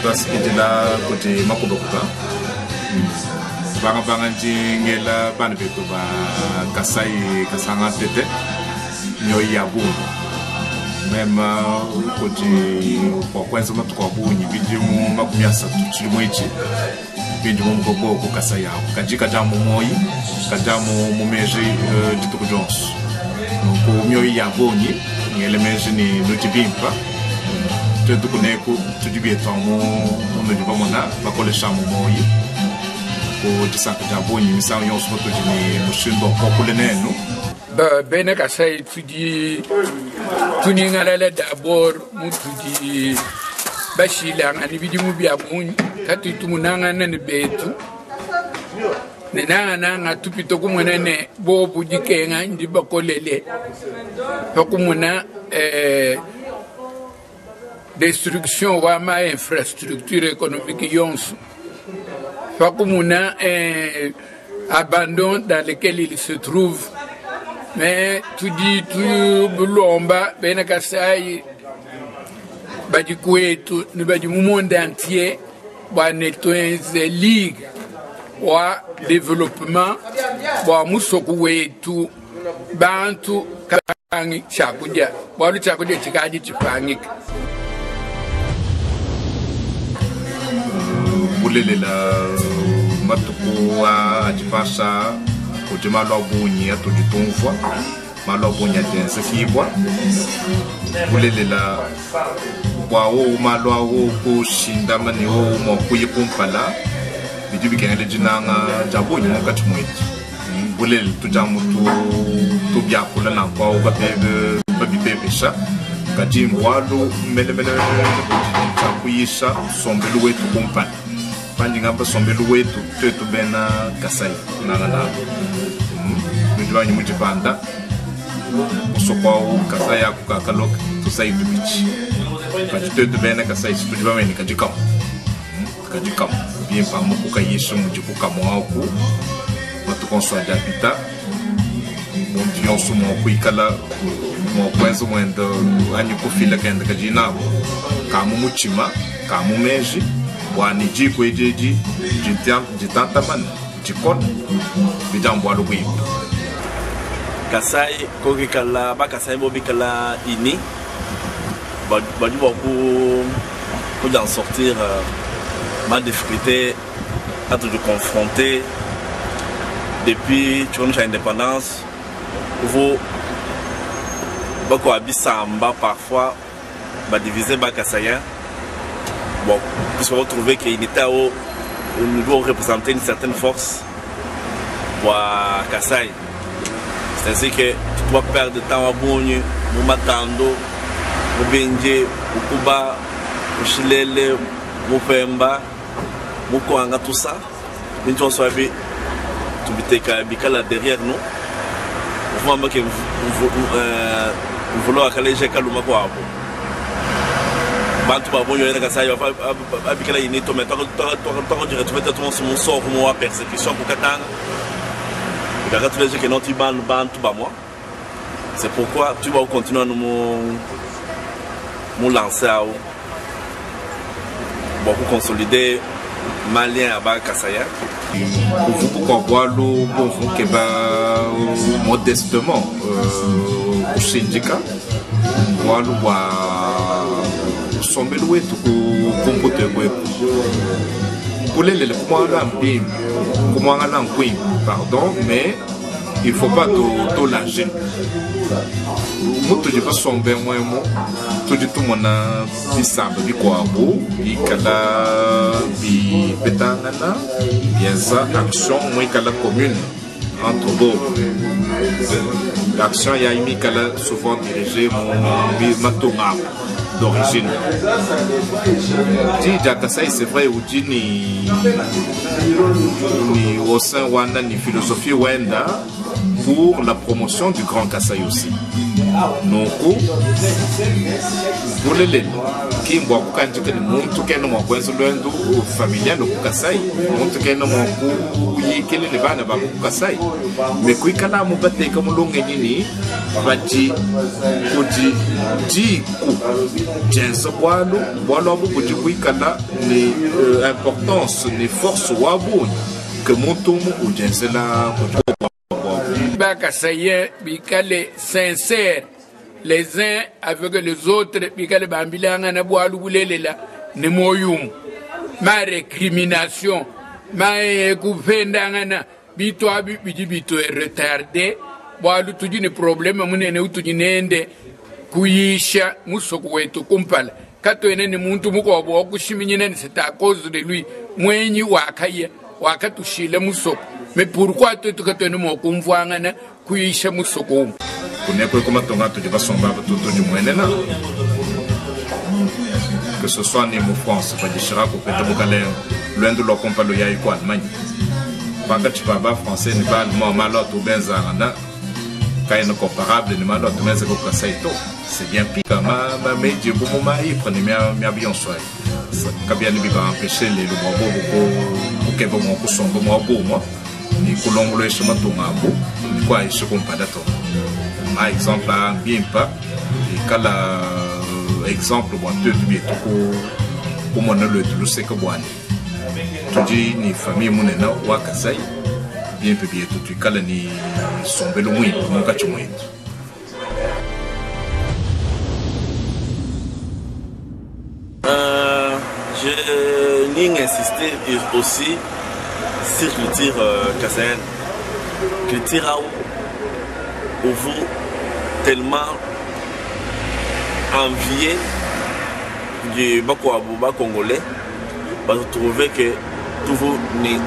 place qui là côté Makoboka. Banga ngela bana betu ba Kasai kasanga tete nyo yabu. Même côté pourquoi ça m'a trop bonni vidéo makumia sa tuchimwechi. Bindi mukoko ku Kasai ya. Kajika jamu moi, kajamu mumeji dituko Jones. Donc myo yaboni ngele meji ni nutibimpa. Tudo coneco, tudo bem, então, no de vamos lá, para coletar moi, o de saco de abonho, missão e os fotos de mochindo pouco leneno. Bem na casa tudo tudo ngalala d'abord muito de bashila ani vídeo mu bia mun kati tumunanga na betu nanga tupito kumwana ne bobu dikenga ndi bakolele bakumuna destruction wa ma infrastructure économique yons fakumuna abandon dans lequel il se trouve mais tu dis tu bulomba bena kasai badi kwetu ni badi mu monde entier ba nettoyer ligue wa développement ba musoku wetu bantu kangi chakuja ba lu chakuja chikaji chipangika la matuku ajipasa kuti malobunyi atudi tumfwa malobunyi atense kibwa kulelela kwawo malwawo kushinda mani wo mo kuyikumpala bijubi kenele jinanga jabunyi mokati mweti kulele tujamu tu byakula na kwawo babebe babibebesha kajimbo walu melemele kuyisha sombelu wetu kumpala Pandi ngamba sombelu wetu tetu bena Kasai nangana nujwa ni mujibanda usokwa Kasai akukakalok tusai bichi pandi tetu bena Kasai tujwa weni kajikam bien pa mukuka yesu mujikuka mwaku watu konswa d'habitat mundi yonsu mwakuikala mwakwenzo mwendo anyi kufila kenda kajina kamu muchima kamu meji wani jiko ejeji jitantaman jikon bijambo alugwimba Kasai koki kala ba Kasai bobi kala ini ba d'en sortir ma difficulté à te confronter depuis notre indépendance vous bako abisamba parfois ba diviser ba Kasaïen. Bon, puisqu'on va trouver qu'il était au niveau représenter une certaine force pour Kasai. C'est ainsi que tu dois perdre de temps à Bougny, au Matando, au Benje, au Kuba, au Chilele, au Pemba, au Koanga, tout ça. Mais tu vas savoir que tu es là derrière nous. Vous voyez que vous voulez que Kaluma Kwabo. Bantu ba bonyo na Kasai abikala inito mais toi tu retrouves tout mon sort moi persécution pour Katanga et quand tu dis que non tu bantu ba moi c'est pourquoi tu vas continuer à nous lancer à beaucoup consolider malien à bas Kasai pourquoi voir le bon que ba modestement au syndicat voir le sombelu wetu kumputo wetu kulele kumwanga nkwim pardon mais il faut pas to langer mutu jiba sombe mwemo tudi tumona bisamba bikwabo ikala bi petangana bienza action mwikala commune entre deux l'action ya imikala souvent dirigée matonga d'origine. Dit Kasai, c'est vrai, ou dit ni au sein Wanda, ni philosophie Wanda pour la promotion du Grand Kasai aussi. noku bulelelo kimbo akukanjika ni muntu kena mwakwenzo lwendu familia nokukasai muntu kena mwaku yikele ni bana ba kukasai mekuikala mu bateka mulonge nini baji kuji jiku jenso bwalo abu kuji kuikala ni importance ni force wabu que muntu mu ujensela Bakasai bikale sincère les uns avec les autres bikale bambilanga na bwalu bulelela ne moyum ma récrimination ma kupendanga na bitwa bito retardé bwalu tujine problème munene utujinende kuyisha musoko wetu kumpala kato enene muntu muko bwo kushiminyene c'est à cause de lui mwenyi wakaya wakatushile musoko mais pourquoi tu ne m'as pas kuisha musoko kuneko kuma tonga tu de basomba tout du moyenna que ce soit en France pas de chira ko pete bokale loin de leur compagnie ya iko Allemagne pas que tu vas français ni pas allemand malot ou benzarana kaino comparable ni malot mais c'est ko saito c'est bien pire ma médium pour moi il prenait bien bien soin ça bien ne va empêcher les bobo que bon ko sombo mo moi ni kulongolo eshima tongambo ni kwa ishikompada to ma exemple bien pas et kala exemple bon deux bieto ko mona le tuluse ko bwani tudi ni famille munena wa kasai bien peu bieto tu kala ni sombelo mwi mon kacho mwi je ligne insister aussi sur culture kassaïenne, culture où vous tellement envié du Bakouabouba congolais, vous trouvez que tout vous ni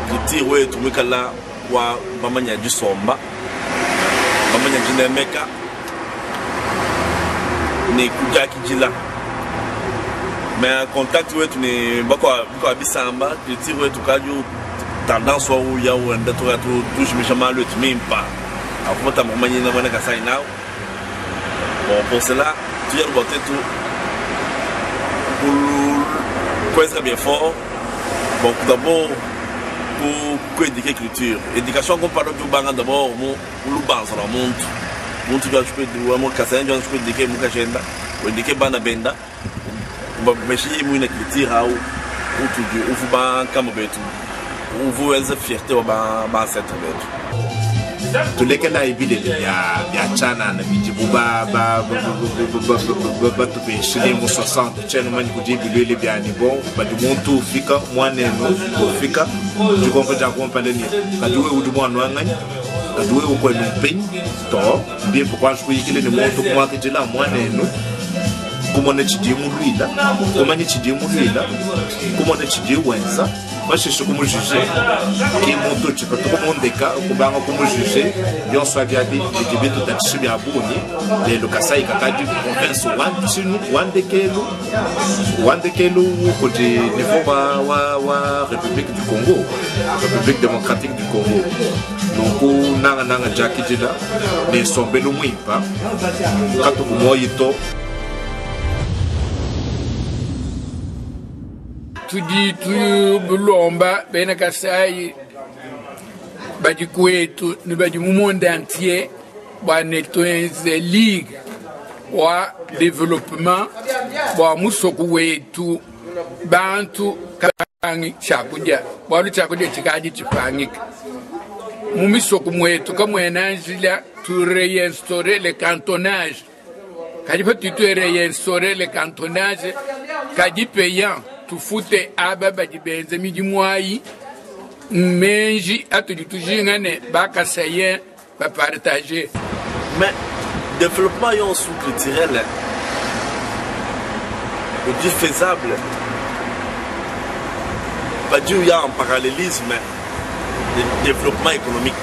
culture où tout le monde wa bamanya du somba, bamanya du nemeka, ni kujaki jila. Mais contact où tu n'es pas bisamba, culture où tu as tendance où il y a un détour touche méchamment le même pas. Alors tu as moment ni n'amène qu'à ça now. Bon pour cela tu as remonté tout pour être bien fort. Bon d'abord pour éduquer culture, éducation qu'on parle du banga d'abord pour le bas sur la montre. Montre que je peux dire moi qu'à ça je peux éduquer mon agenda, ou éduquer bana benda. Mais si vous une culture où tu dis où vous ban comme betu. On vous est fierté au bas cette bête. Tous les cas là il y a chana na bijibu ba tu peux chez moi 60 chana mani kuji bilele bien ni bon ba du montu fika mwane no fika du comprends déjà comprendre ni kaduwe udu mwana ngani kaduwe uko no pin to bien pourquoi je peux qu'il ne montu comment que tu là mwane no comment ne chidi muluila comment ne chidi muluila comment ne chidi wenza parce que como juger qui monte tu peux tout le monde cas como juger bien soit bien dit de bien tout à chibi abuni les lokasai kakadi province wande kelo côté niveau wa République du Congo, République démocratique du Congo. Donc nanga jaki dila ne sombelo muipa kato moyito. Tu dis tu bulomba bena kasai badi kwetu ni badi mu monde entier ba netwenze ligue wa développement ba musoko wetu bantu kangi chakuja ba lu chakuja chikaji chifangika mu misoko mwetu kama enanjila tu réinstaurer le cantonnage kadi petit tu réinstaurer le cantonnage kadi payant tu foute ababa dibenze midi mwai menji atudi tujingane baka sayen ba partager mais développement yon sous culturel est faisable pas du y a un parallélisme de développement économique